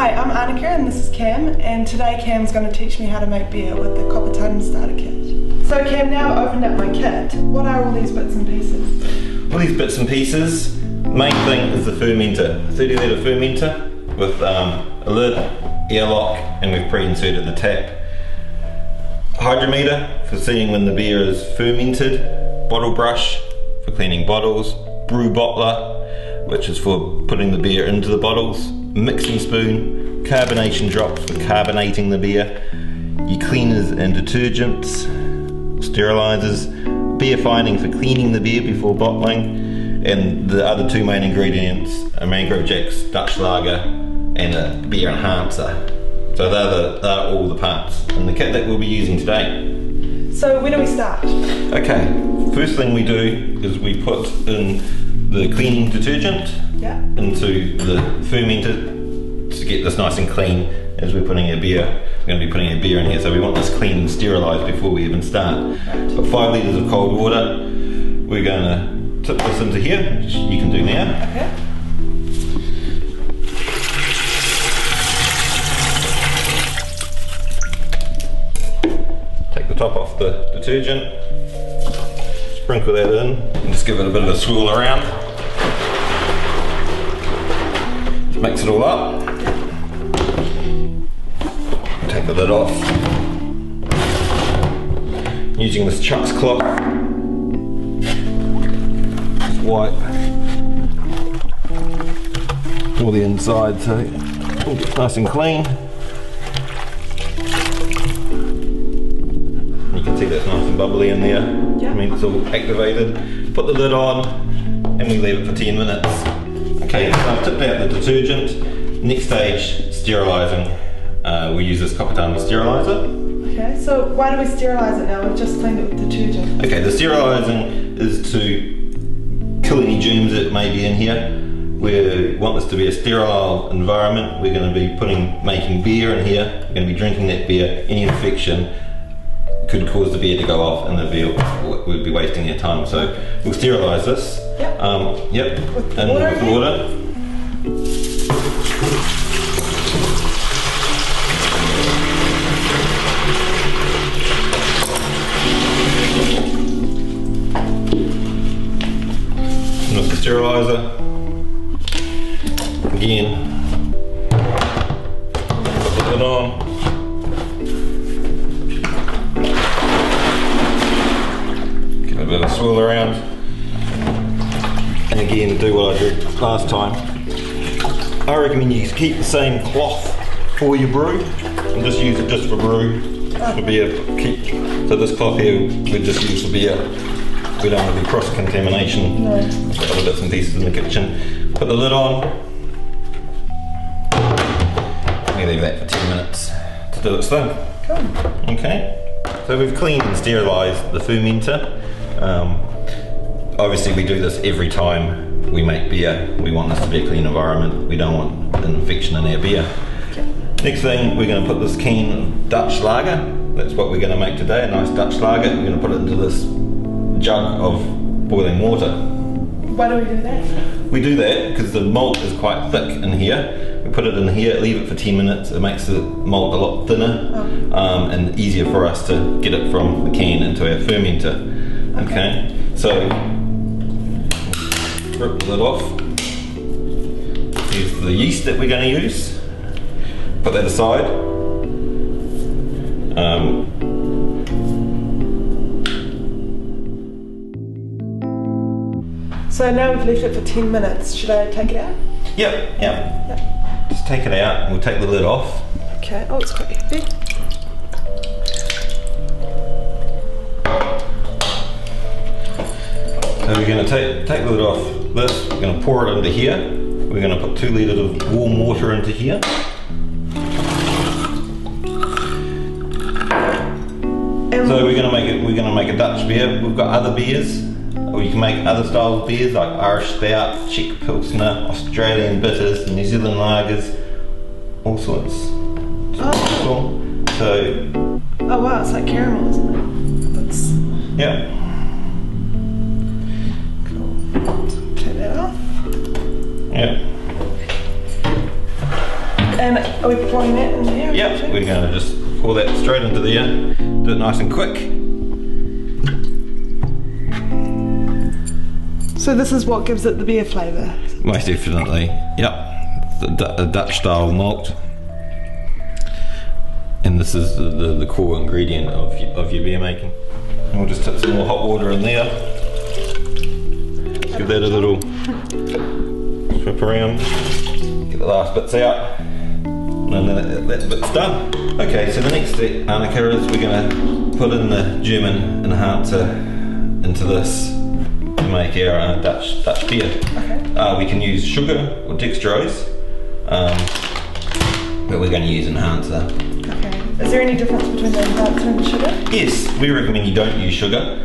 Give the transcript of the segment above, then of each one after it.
Hi, I'm Annika and this is Cam, and today Cam's going to teach me how to make beer with the Copper Tun Starter Kit. So Cam, now I've opened up my kit. What are all these bits and pieces? All these bits and pieces, main thing is the fermenter. 30 litre fermenter with a lid, airlock, and we've pre-inserted the tap. Hydrometer for seeing when the beer is fermented, bottle brush for cleaning bottles, brew bottler, which is for putting the beer into the bottles, mixing spoon, carbonation drops for carbonating the beer, your cleaners and detergents, sterilizers, beer fining for cleaning the beer before bottling, and the other two main ingredients are Mangrove Jack's Dutch Lager and a beer enhancer. So they're all the parts in the kit that we'll be using today. So where do we start? Okay, first thing we do is we put in the cleaning detergent into the fermenter to get this nice and clean as we're putting our beer. We're going to be putting our beer in here, so we want this clean and sterilised before we even start. Got 5 litres of cold water. We're going to tip this into here, which you can do now. Okay. Take the top off the detergent, sprinkle that in, and just give it a bit of a swirl around. Just mix it all up. Take the lid off. Using this Chuck's cloth, just wipe all the inside so it all gets nice and clean. See, that's nice and bubbly in there. Yeah. I mean, it's all activated. Put the lid on and we leave it for 10 minutes. Okay, so I've tipped out the detergent. Next stage, sterilising. We use this Copper Tun steriliser. Okay, so why do we sterilise it now? We've just cleaned it with detergent. Okay, the sterilising is to kill any germs that may be in here. We want this to be a sterile environment. We're going to be making beer in here. We're going to be drinking that beer. Any infection could cause the beer to go off and the beer would be wasting your time. So we'll sterilise this. Yep. With water. And with the steriliser, again, put the lid on. A bit of a swirl around, and again do what I did last time. I recommend you keep the same cloth for your brew and just use it just for brew. For beer, so this cloth here we just use for beer. We don't want to be cross contamination. No. Got other bits and pieces in the kitchen. Put the lid on. We leave that for 10 minutes to do its thing. Cool. Okay. So we've cleaned and sterilised the fermenter. Obviously we do this every time we make beer. We want this to be a clean environment. We don't want an infection in our beer. Okay. Next thing, we're going to put this can of Dutch Lager. That's what we're going to make today, a nice Dutch Lager. We're going to put it into this jug of boiling water. Why do we do that? We do that because the malt is quite thick in here. We put it in here, leave it for 10 minutes. It makes the malt a lot thinner and easier for us to get it from the can into our fermenter. Okay, so rip the lid off. Here's the yeast that we're going to use. Put that aside. So now we've left it for 10 minutes. Should I take it out? Yep. Just take it out and we'll take the lid off. Okay, oh, it's quite heavy. So we're going to take the lid off this, we're going to pour it into here. We're going to put 2 litres of warm water into here. So we're going to make a Dutch beer. We've got other beers, or you can make other styles of beers like Irish Stout, Czech Pilsner, Australian bitters, New Zealand lagers, all sorts. So. Oh wow, it's like caramel, isn't it? That's. Yeah. Cool. Take that off. Yeah. And are we pouring that in there? Yep, we're going to just pour that straight into there. Do it nice and quick. So this is what gives it the beer flavour? Most definitely, yep. The Dutch style malt. And this is the core ingredient of your beer making. And we'll just tip some more hot water in there. Give that a little swip around. Get the last bits out. And then that bit's done. Okay, so the next step, Annika, is we're going to put in the German enhancer into this to make our Dutch beer. Okay. We can use sugar or dextrose, but we're going to use enhancer. Okay. Is there any difference between the enhancer and the sugar? Yes, we recommend you don't use sugar.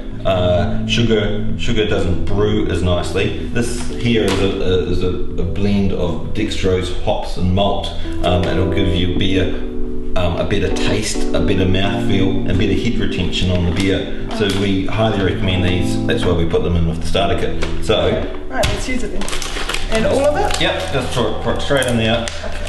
Sugar doesn't brew as nicely. This here is a blend of dextrose, hops and malt. It'll give you beer a better taste, a better mouthfeel and better head retention on the beer. So we highly recommend these. That's why we put them in with the starter kit. So, right, let's use it then. And all of it? Yep, just pour it straight in there. Okay.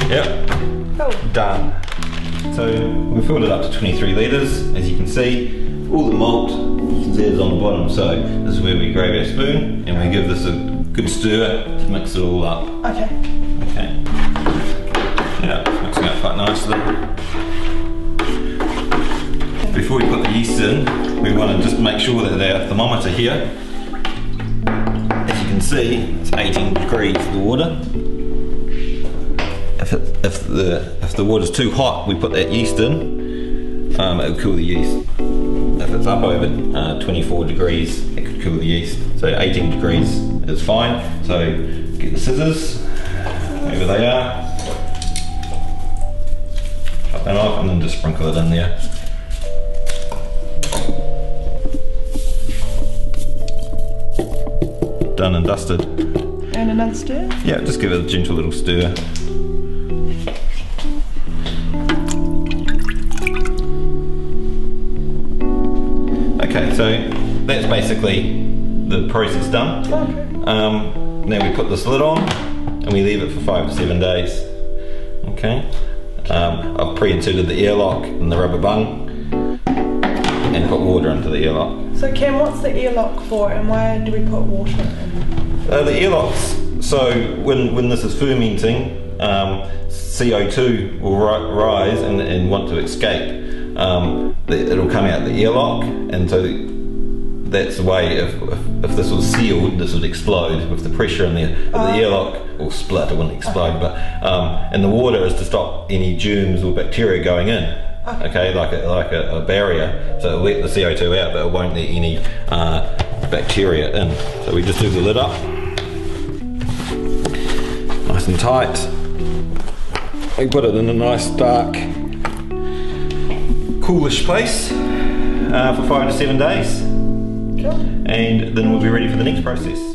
Yep. Oh. Done. So we filled it up to 23 litres. As you can see, all the malt is on the bottom. So this is where we grab our spoon and we give this a good stir to mix it all up. Okay. Okay. Yeah, it's mixing up quite nicely. Before we put the yeast in, we want to just make sure that our thermometer here, as you can see, it's 18 degrees the water. If the water's too hot, we put that yeast in, it'll cool the yeast. If it's up over 24 degrees, it could cool the yeast. So 18 degrees is fine. So get the scissors, wherever they are, cut that off and then just sprinkle it in there. Done and dusted. And another stir? Yeah, just give it a gentle little stir. Okay, so that's basically the process done. Okay. Now we put this lid on and we leave it for 5 to 7 days. Okay. I've pre-inserted the airlock and the rubber bung and put water into the airlock. So Cam, what's the airlock for and why do we put water in? The airlocks, so when this is fermenting, CO2 will rise and want to escape. It'll come out the airlock, and so that's the way. If this was sealed, this would explode with the pressure in there. But the airlock will split; it wouldn't explode. But and the water is to stop any germs or bacteria going in. Okay, like a barrier. So it'll let the CO2 out, but it won't let any bacteria in. So we just do the lid up, nice and tight. We put it in a nice dark, coolish place for 5 to 7 days, Sure. and then we'll be ready for the next process.